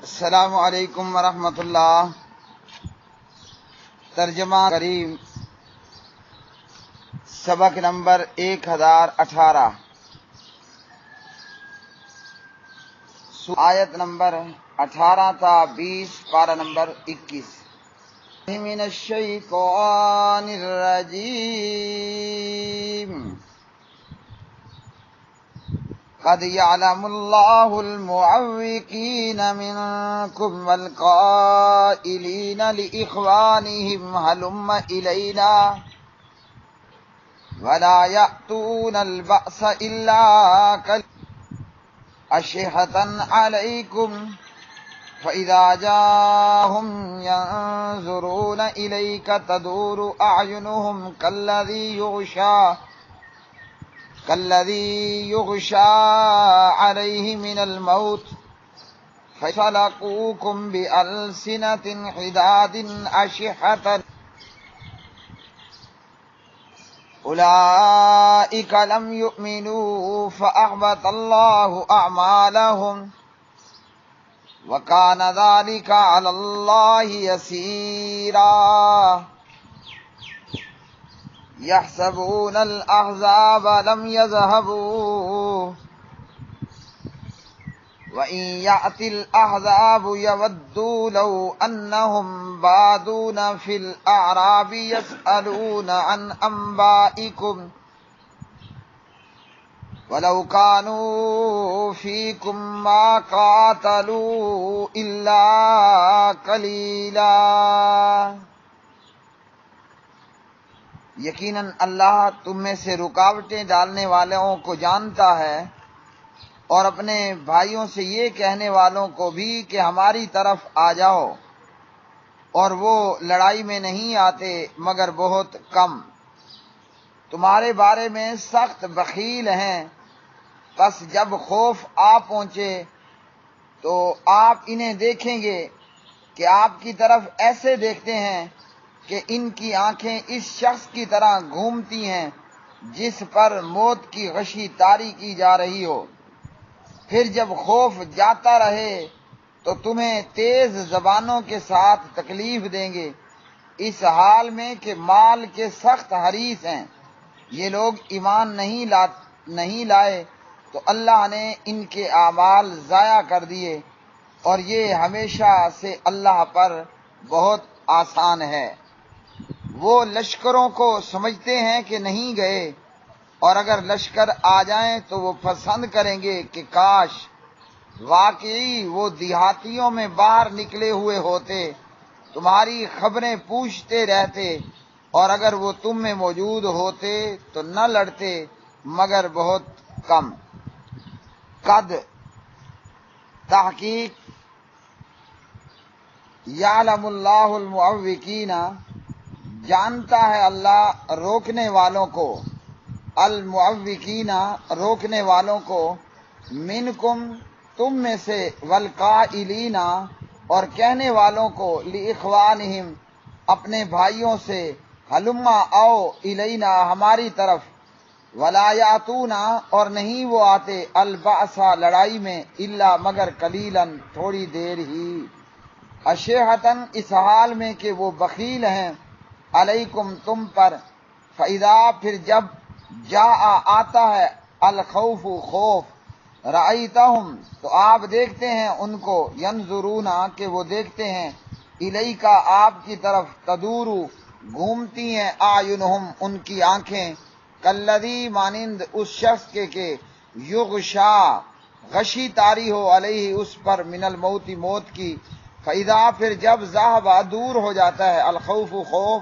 السلام علیکم ورحمۃ اللہ۔ ترجمہ کریم سبق نمبر 1018، آیت نمبر 18 تا 20، پارہ نمبر 21۔ من الشیطان الرجیم، قد يعلم الله المعوقين منكم والقائلين لإخوانهم هلم إلينا ولا يأتون البأس إلا أشحة عليكم فإذا جاءهم ينظرون إليك تدور أعينهم كالذي يغشى عليه من الموت فسلقوكم بألسنة حداد أشحة أولئك لم يؤمنوا فأحبط الله أعمالهم وكان ذلك على الله يسيرا يحسبون الأحزاب لم يذهبوا وإن يأتي الأحزاب يودوا لو أنهم بادون في الأعراب يسألون عن أنبائكم ولو كانوا فيكم ما قاتلوا إلا قليلا۔ یقیناً اللہ تم میں سے رکاوٹیں ڈالنے والوں کو جانتا ہے، اور اپنے بھائیوں سے یہ کہنے والوں کو بھی کہ ہماری طرف آ جاؤ، اور وہ لڑائی میں نہیں آتے مگر بہت کم۔ تمہارے بارے میں سخت بخیل ہیں، پس جب خوف آ پہنچے تو آپ انہیں دیکھیں گے کہ آپ کی طرف ایسے دیکھتے ہیں کہ ان کی آنکھیں اس شخص کی طرح گھومتی ہیں جس پر موت کی غشی طاری کی جا رہی ہو۔ پھر جب خوف جاتا رہے تو تمہیں تیز زبانوں کے ساتھ تکلیف دیں گے، اس حال میں کہ مال کے سخت حریص ہیں۔ یہ لوگ ایمان نہیں لائے تو اللہ نے ان کے اعمال ضائع کر دیے، اور یہ ہمیشہ سے اللہ پر بہت آسان ہے۔ وہ لشکروں کو سمجھتے ہیں کہ نہیں گئے، اور اگر لشکر آ جائیں تو وہ پسند کریں گے کہ کاش واقعی وہ دیہاتیوں میں باہر نکلے ہوئے ہوتے، تمہاری خبریں پوچھتے رہتے، اور اگر وہ تم میں موجود ہوتے تو نہ لڑتے مگر بہت کم۔ قد تحقیق یعلم اللہ المعوقین، جانتا ہے اللہ روکنے والوں کو، المعوقین روکنے والوں کو، منکم تم میں سے، والقائلین اور کہنے والوں کو، لاخوانہم اپنے بھائیوں سے، ہلما آؤ الینا ہماری طرف، ولا یاتون اور نہیں وہ آتے، البأس لڑائی میں، الا مگر قلیلا تھوڑی دیر ہی، اشحۃً اس حال میں کہ وہ بخیل ہیں، علیکم تم پر، فاذا پھر جب جاء آتا ہے، الخوف خوف، رأیتہم تو آپ دیکھتے ہیں ان کو، ینظرون کہ وہ دیکھتے ہیں، الیکا آپ کی طرف، تدور گھومتی ہیں، اعینہم ان کی آنکھیں، کالذی مانند اس شخص کے کہ یغشا غشی طاری ہو، علیہ اس پر، من الموت موت کی، فاذا پھر جب ذہب دور ہو جاتا ہے، الخوف خوف،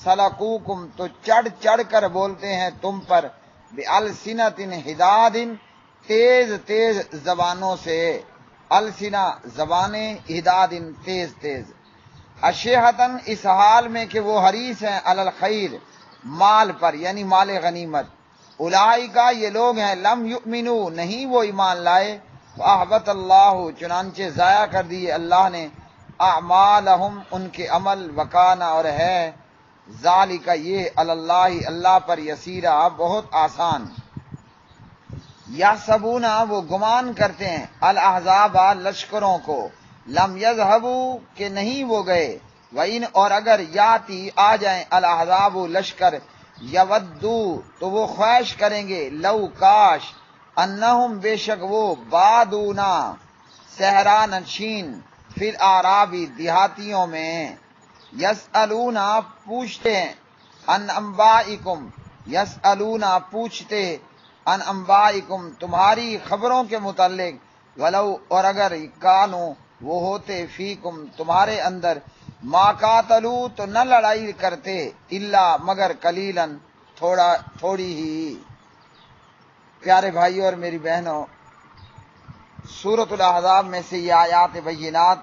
سلقوکم تو چڑھ چڑھ کر بولتے ہیں تم پر، بألسنۃ حداد تیز تیز زبانوں سے، السنہ زبانیں، حداد تیز تیز، اشحۃً اس حال میں کہ وہ حریص ہیں، علی الخیر مال پر یعنی مال غنیمت، اولئک یہ لوگ ہیں، لم یؤمنوا نہیں وہ ایمان لائے، فاحبط اللہ چنانچہ ضائع کر دیے اللہ نے، اعمالہم ان کے عمل، وکانا اور ہے، ذالک یہ، اللہ اللہ پر، یسیرا بہت آسان۔ یحسبون وہ گمان کرتے ہیں، الاحزاب لشکروں کو، لم یذهبوا کہ نہیں وہ گئے، وَإِنْ اور اگر یاتی آ جائیں الاحزاب لشکر، یودو تو وہ خواہش کریں گے، لو کاش، انہم بے شک وہ، بادونا صحرا نشین، فی الاعرابی دیہاتیوں میں، یسألونا پوچھتے ہیں، ان انبائکم یسألونا پوچھتے، ان انبائکم تمہاری خبروں کے متعلق، ولو اور اگر کانو وہ ہوتے، فیکم تمہارے اندر، ما قاتلو تو نہ لڑائی کرتے، الا مگر قلیلاً تھوڑی ہی۔ پیارے بھائیوں اور میری بہنوں، سورۃ الاحزاب میں سے یہ آیات بینات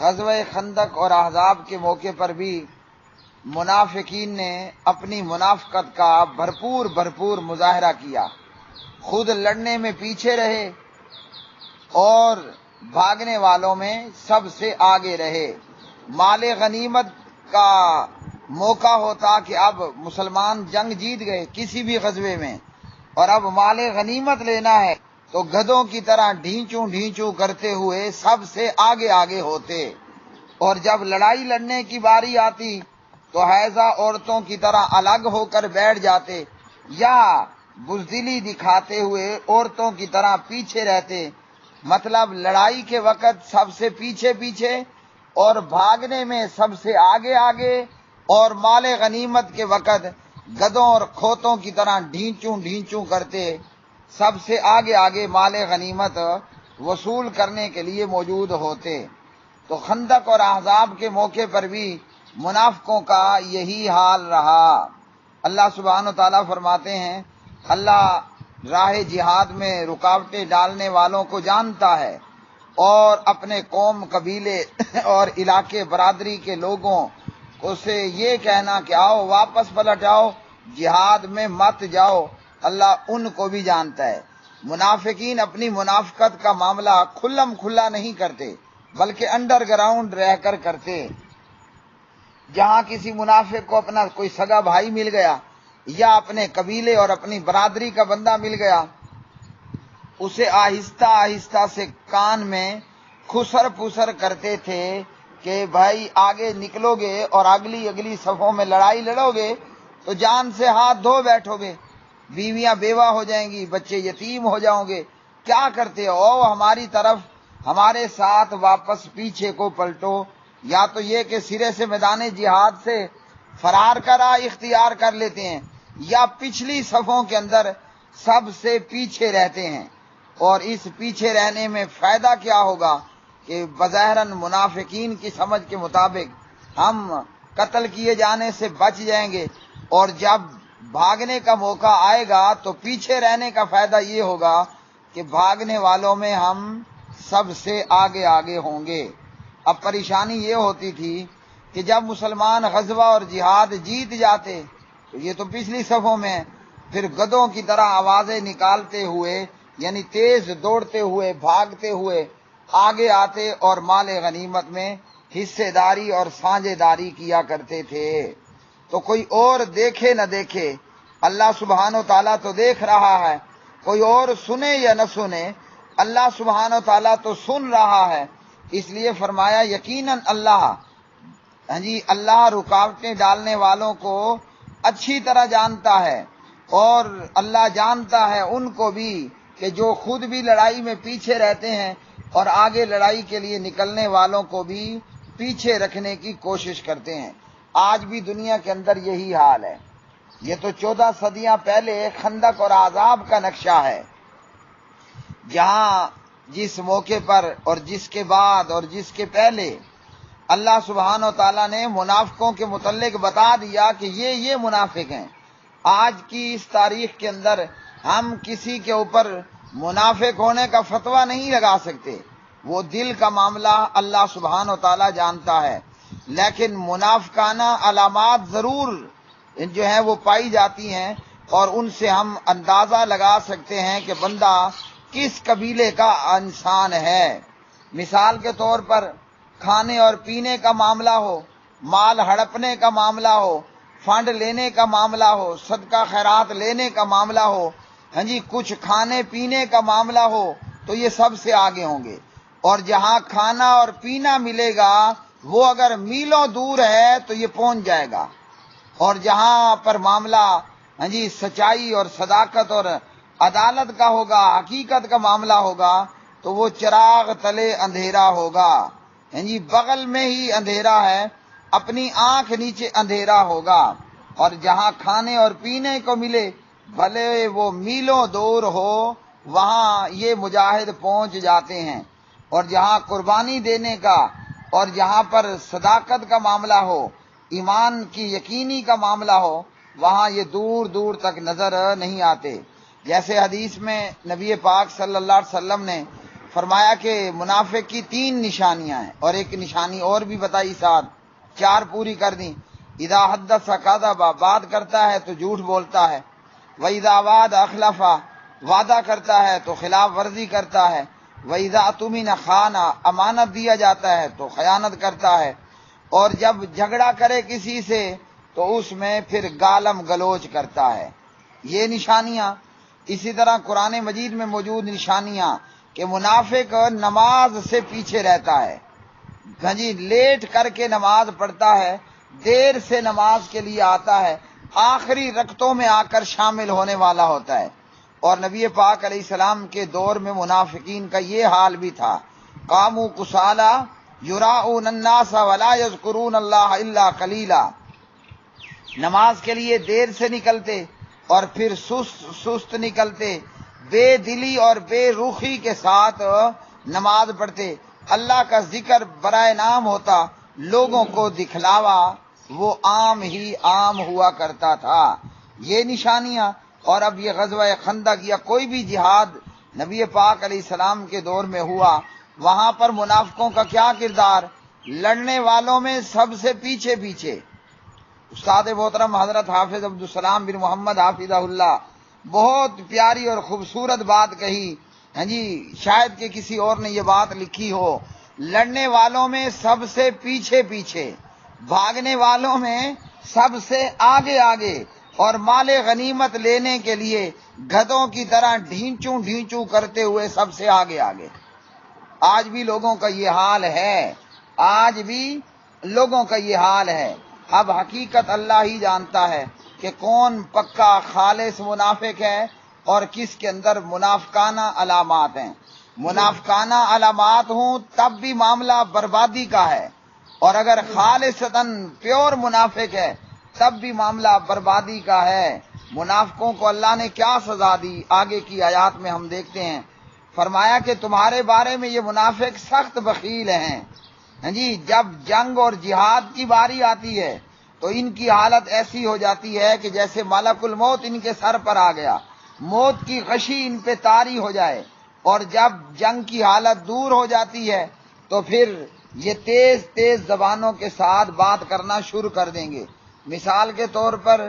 غزوہ خندق اور احزاب کے موقع پر بھی منافقین نے اپنی منافقت کا بھرپور مظاہرہ کیا، خود لڑنے میں پیچھے رہے اور بھاگنے والوں میں سب سے آگے رہے۔ مال غنیمت کا موقع ہوتا کہ اب مسلمان جنگ جیت گئے کسی بھی غزوے میں، اور اب مال غنیمت لینا ہے، تو گدھوں کی طرح ڈھینچوں کرتے ہوئے سب سے آگے ہوتے، اور جب لڑائی لڑنے کی باری آتی تو حیضہ عورتوں کی طرح الگ ہو کر بیٹھ جاتے، یا بزدلی دکھاتے ہوئے عورتوں کی طرح پیچھے رہتے۔ مطلب لڑائی کے وقت سب سے پیچھے اور بھاگنے میں سب سے آگے، اور مال غنیمت کے وقت گدھوں اور کھوتوں کی طرح ڈھینچوں کرتے سب سے آگے مال غنیمت وصول کرنے کے لیے موجود ہوتے۔ تو خندق اور احزاب کے موقع پر بھی منافقوں کا یہی حال رہا۔ اللہ سبحانہ وتعالیٰ فرماتے ہیں، اللہ راہ جہاد میں رکاوٹیں ڈالنے والوں کو جانتا ہے، اور اپنے قوم، قبیلے اور علاقے برادری کے لوگوں کو سے یہ کہنا کہ آؤ واپس پلٹ آؤ، جہاد میں مت جاؤ، اللہ ان کو بھی جانتا ہے۔ منافقین اپنی منافقت کا معاملہ کھلم کھلا نہیں کرتے، بلکہ انڈر گراؤنڈ رہ کر کرتے۔ جہاں کسی منافق کو اپنا کوئی سگا بھائی مل گیا، یا اپنے قبیلے اور اپنی برادری کا بندہ مل گیا، اسے آہستہ سے کان میں خسر پسر کرتے تھے کہ بھائی آگے نکلو گے اور اگلی صفوں میں لڑائی لڑو گے تو جان سے ہاتھ دھو بیٹھو گے، بیویاں بیوہ ہو جائیں گی، بچے یتیم ہو جاؤ گے، کیا کرتے ہو، ہماری طرف ہمارے ساتھ واپس پیچھے کو پلٹو، یا تو یہ کہ سرے سے میدان جہاد سے فرار کا راہ اختیار کر لیتے ہیں، یا پچھلی صفوں کے اندر سب سے پیچھے رہتے ہیں۔ اور اس پیچھے رہنے میں فائدہ کیا ہوگا کہ بظاہراً منافقین کی سمجھ کے مطابق ہم قتل کیے جانے سے بچ جائیں گے، اور جب بھاگنے کا موقع آئے گا تو پیچھے رہنے کا فائدہ یہ ہوگا کہ بھاگنے والوں میں ہم سب سے آگے ہوں گے۔ اب پریشانی یہ ہوتی تھی کہ جب مسلمان غزوہ اور جہاد جیت جاتے تو یہ تو پچھلی صفوں میں، پھر گدھوں کی طرح آوازیں نکالتے ہوئے، یعنی تیز دوڑتے ہوئے، بھاگتے ہوئے آگے آتے اور مال غنیمت میں حصے داری اور سانجھے داری کیا کرتے تھے۔ تو کوئی اور دیکھے نہ دیکھے، اللہ سبحانہ و تعالیٰ تو دیکھ رہا ہے، کوئی اور سنے یا نہ سنے، اللہ سبحانہ و تعالیٰ تو سن رہا ہے۔ اس لیے فرمایا یقیناً اللہ رکاوٹیں ڈالنے والوں کو اچھی طرح جانتا ہے، اور اللہ جانتا ہے ان کو بھی کہ جو خود بھی لڑائی میں پیچھے رہتے ہیں اور آگے لڑائی کے لیے نکلنے والوں کو بھی پیچھے رکھنے کی کوشش کرتے ہیں۔ آج بھی دنیا کے اندر یہی حال ہے۔ یہ تو 14 صدیاں پہلے خندق اور احزاب کا نقشہ ہے، جہاں جس موقع پر اور جس کے بعد اور جس کے پہلے اللہ سبحانہ و تعالیٰ نے منافقوں کے متعلق بتا دیا کہ یہ منافق ہیں۔ آج کی اس تاریخ کے اندر ہم کسی کے اوپر منافق ہونے کا فتویٰ نہیں لگا سکتے، وہ دل کا معاملہ اللہ سبحانہ و تعالیٰ جانتا ہے، لیکن منافقانہ علامات ضرور جو ہیں وہ پائی جاتی ہیں، اور ان سے ہم اندازہ لگا سکتے ہیں کہ بندہ کس قبیلے کا انسان ہے۔ مثال کے طور پر کھانے اور پینے کا معاملہ ہو، مال ہڑپنے کا معاملہ ہو، فنڈ لینے کا معاملہ ہو، صدقہ خیرات لینے کا معاملہ ہو، کچھ کھانے پینے کا معاملہ ہو، تو یہ سب سے آگے ہوں گے۔ اور جہاں کھانا اور پینا ملے گا وہ اگر میلوں دور ہے تو یہ پہنچ جائے گا، اور جہاں پر معاملہ سچائی اور صداقت اور عدالت کا ہوگا، حقیقت کا معاملہ ہوگا، تو وہ چراغ تلے اندھیرا ہوگا، بغل میں ہی اندھیرا ہے، اپنی آنکھ نیچے اندھیرا ہوگا۔ اور جہاں کھانے اور پینے کو ملے بھلے وہ میلوں دور ہو، وہاں یہ مجاہد پہنچ جاتے ہیں۔ اور جہاں قربانی دینے کا اور جہاں پر صداقت کا معاملہ ہو، ایمان کی یقینی کا معاملہ ہو، وہاں یہ دور دور تک نظر نہیں آتے۔ جیسے حدیث میں نبی پاک صلی اللہ علیہ وسلم نے فرمایا کہ منافق کی 3 نشانیاں ہیں، اور ایک نشانی اور بھی بتائی ساتھ، 4 پوری کر دیں۔ اذا حدث کذب، بات کرتا ہے تو جھوٹ بولتا ہے، وَإِذَا وَعَدَ أَخْلَفَ، وعدہ کرتا ہے تو خلاف ورزی کرتا ہے، وَإِذَا اؤْتُمِنَ خَانَ، امانت دیا جاتا ہے تو خیانت کرتا ہے، اور جب جھگڑا کرے کسی سے تو اس میں پھر گالم گلوچ کرتا ہے۔ یہ نشانیاں۔ اسی طرح قرآن مجید میں موجود نشانیاں کہ منافق نماز سے پیچھے رہتا ہے، لیٹ کر کے نماز پڑھتا ہے، دیر سے نماز کے لیے آتا ہے، آخری رکعتوں میں آ کر شامل ہونے والا ہوتا ہے۔ اور نبی پاک علیہ السلام کے دور میں منافقین کا یہ حال بھی تھا، قاموا کسالی یراؤن الناس ولا یذکرون اللہ الا قلیلا، نماز کے لیے دیر سے نکلتے اور پھر سست نکلتے، بے دلی اور بے رخی کے ساتھ نماز پڑھتے، اللہ کا ذکر برائے نام ہوتا، لوگوں کو دکھلاوا وہ عام ہی عام ہوا کرتا تھا۔ یہ نشانیاں۔ اور اب یہ غزوہ خندق یا کوئی بھی جہاد نبی پاک علیہ السلام کے دور میں ہوا، وہاں پر منافقوں کا کیا کردار؟ لڑنے والوں میں سب سے پیچھے پیچھے۔ استاد محترم حضرت حافظ عبدالسلام بن محمد حافظہ اللہ بہت پیاری اور خوبصورت بات کہی، شاید کہ کسی اور نے یہ بات لکھی ہو، لڑنے والوں میں سب سے پیچھے پیچھے، بھاگنے والوں میں سب سے آگے آگے، اور مال غنیمت لینے کے لیے گدھوں کی طرح ڈھینچوں ڈھینچوں کرتے ہوئے سب سے آگے آگے۔ آج بھی لوگوں کا یہ حال ہے، آج بھی لوگوں کا یہ حال ہے۔ اب حقیقت اللہ ہی جانتا ہے کہ کون پکا خالص منافق ہے اور کس کے اندر منافقانہ علامات ہیں۔ منافقانہ علامات ہوں تب بھی معاملہ بربادی کا ہے، اور اگر خالصتاً پیور منافق ہے تب بھی معاملہ بربادی کا ہے۔ منافقوں کو اللہ نے کیا سزا دی، آگے کی آیات میں ہم دیکھتے ہیں۔ فرمایا کہ تمہارے بارے میں یہ منافق سخت بخیل ہیں، جب جنگ اور جہاد کی باری آتی ہے تو ان کی حالت ایسی ہو جاتی ہے کہ جیسے ملک الموت ان کے سر پر آ گیا، موت کی غشی ان پہ طاری ہو جائے، اور جب جنگ کی حالت دور ہو جاتی ہے تو پھر یہ تیز تیز زبانوں کے ساتھ بات کرنا شروع کر دیں گے۔ مثال کے طور پر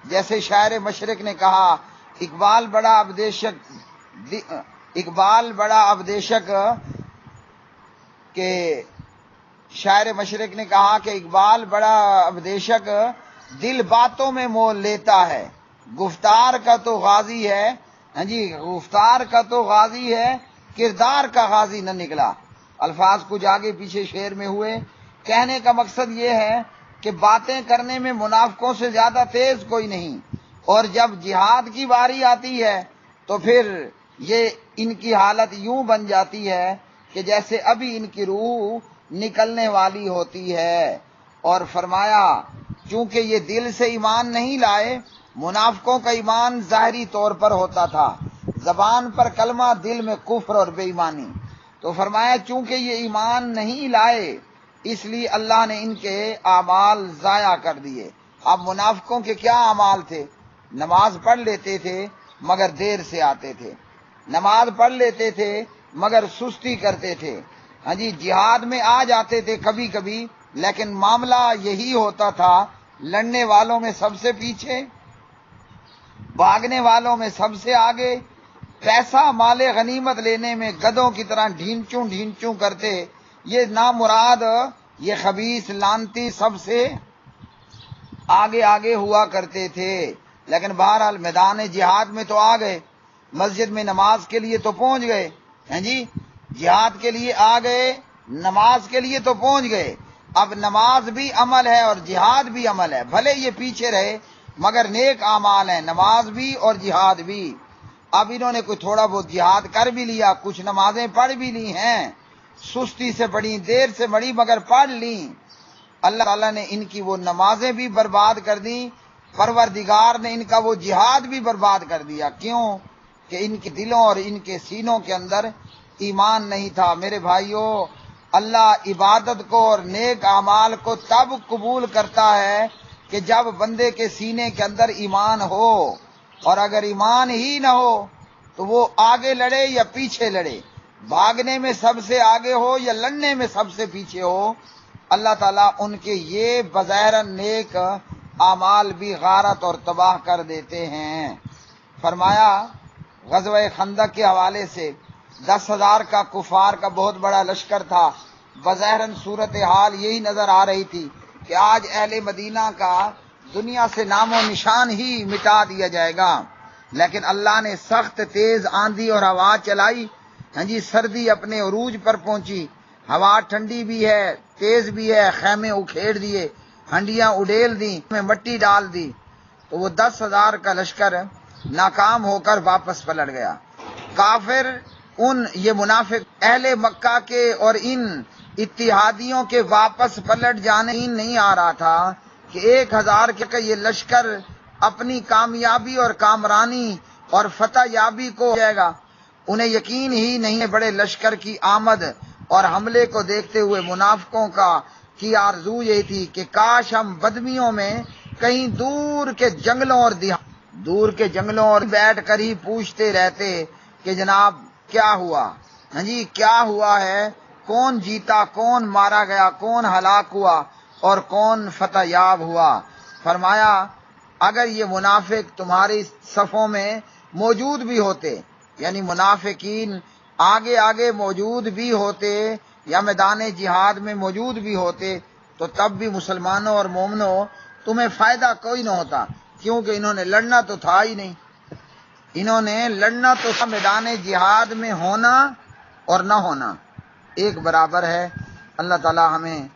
جیسے شاعر مشرق نے کہا، اقبال بڑا ابدیشک کہ شاعر مشرق نے کہا کہ اقبال بڑا ابدیشک دل باتوں میں مول لیتا ہے، گفتار کا تو غازی ہے، گفتار کا تو غازی ہے، کردار کا غازی نہ نکلا۔ الفاظ کچھ آگے پیچھے شعر میں ہوئے۔ کہنے کا مقصد یہ ہے کہ باتیں کرنے میں منافقوں سے زیادہ تیز کوئی نہیں، اور جب جہاد کی باری آتی ہے تو پھر یہ ان کی حالت یوں بن جاتی ہے کہ جیسے ابھی ان کی روح نکلنے والی ہوتی ہے۔ اور فرمایا چونکہ یہ دل سے ایمان نہیں لائے، منافقوں کا ایمان ظاہری طور پر ہوتا تھا، زبان پر کلمہ، دل میں کفر اور بے ایمانی، تو فرمایا چونکہ یہ ایمان نہیں لائے اس لیے اللہ نے ان کے اعمال ضائع کر دیے۔ اب منافقوں کے کیا اعمال تھے؟ نماز پڑھ لیتے تھے مگر دیر سے آتے تھے، نماز پڑھ لیتے تھے مگر سستی کرتے تھے، جہاد میں آ جاتے تھے کبھی کبھی، لیکن معاملہ یہی ہوتا تھا، لڑنے والوں میں سب سے پیچھے، بھاگنے والوں میں سب سے آگے، پیسہ مال غنیمت لینے میں گدھوں کی طرح ڈھینچوں ڈھینچوں کرتے، یہ نامراد، یہ خبیث لعنتی سب سے آگے آگے ہوا کرتے تھے۔ لیکن بہرحال میدان جہاد میں تو آ گئے، مسجد میں نماز کے لیے تو پہنچ گئے، جہاد کے لیے آ گئے، نماز کے لیے تو پہنچ گئے، اب نماز بھی عمل ہے اور جہاد بھی عمل ہے، بھلے یہ پیچھے رہے مگر نیک اعمال ہیں، نماز بھی اور جہاد بھی۔ اب انہوں نے کوئی تھوڑا بہت جہاد کر بھی لیا، کچھ نمازیں پڑھ بھی لی ہیں، سستی سے پڑھی، دیر سے پڑھی مگر پڑھ لیں۔ اللہ تعالیٰ نے ان کی وہ نمازیں بھی برباد کر دیں، پروردگار نے ان کا وہ جہاد بھی برباد کر دیا۔ کیوں؟ کہ ان کے دلوں اور ان کے سینوں کے اندر ایمان نہیں تھا۔ میرے بھائیوں، اللہ عبادت کو اور نیک اعمال کو تب قبول کرتا ہے کہ جب بندے کے سینے کے اندر ایمان ہو، اور اگر ایمان ہی نہ ہو تو وہ آگے لڑے یا پیچھے لڑے، بھاگنے میں سب سے آگے ہو یا لڑنے میں سب سے پیچھے ہو، اللہ تعالیٰ ان کے یہ بظاہر نیک اعمال بھی غارت اور تباہ کر دیتے ہیں۔ فرمایا غزوہ خندق کے حوالے سے 10,000 کا کفار کا بہت بڑا لشکر تھا، بظاہر صورتحال یہی نظر آ رہی تھی کہ آج اہل مدینہ کا دنیا سے نام و نشان ہی مٹا دیا جائے گا، لیکن اللہ نے سخت تیز آندھی اور ہوا چلائی، سردی اپنے عروج پر پہنچی، ہوا ٹھنڈی بھی ہے تیز بھی ہے، خیمے اکھیڑ دیے، ہنڈیاں اڈیل دیں، میں مٹی ڈال دی، تو وہ 10,000 کا لشکر ناکام ہو کر واپس پلٹ گیا۔ کافر یہ منافق اہل مکہ کے اور ان اتحادیوں کے واپس پلٹ جانے ہی نہیں آ رہا تھا کہ 1,000 کا یہ لشکر اپنی کامیابی اور کامرانی اور فتح یابی کو جائے گا۔ انہیں یقین ہی نہیں ہے بڑے لشکر کی آمد اور حملے کو دیکھتے ہوئے منافقوں کی آرزو یہی تھی کہ کاش ہم بدمیوں میں کہیں دور کے جنگلوں اور بیٹھ کر ہی پوچھتے رہتے کہ جناب کیا ہوا، کیا ہوا ہے، کون جیتا، کون مارا گیا، کون ہلاک ہوا اور کون فتح یاب ہوا۔ فرمایا اگر یہ منافق تمہاری صفوں میں موجود بھی ہوتے، یعنی منافقین آگے آگے موجود بھی ہوتے یا میدان جہاد میں موجود بھی ہوتے تو تب بھی مسلمانوں اور مومنوں تمہیں فائدہ کوئی نہ ہوتا، کیونکہ انہوں نے لڑنا تو تھا ہی نہیں، انہوں نے لڑنا تو تھا، میدان جہاد میں ہونا اور نہ ہونا ایک برابر ہے۔ اللہ تعالی ہمیں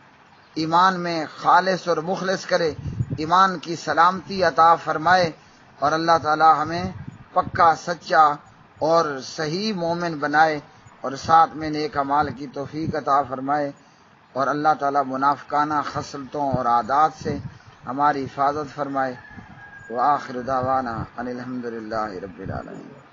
ایمان میں خالص اور مخلص کرے، ایمان کی سلامتی عطا فرمائے، اور اللہ تعالی ہمیں پکا سچا اور صحیح مومن بنائے، اور ساتھ میں نیک اعمال کی توفیق عطا فرمائے، اور اللہ تعالی منافقانہ خصلتوں اور عادات سے ہماری حفاظت فرمائے۔ وآخر دعوانا ان الحمد للہ رب العالمین۔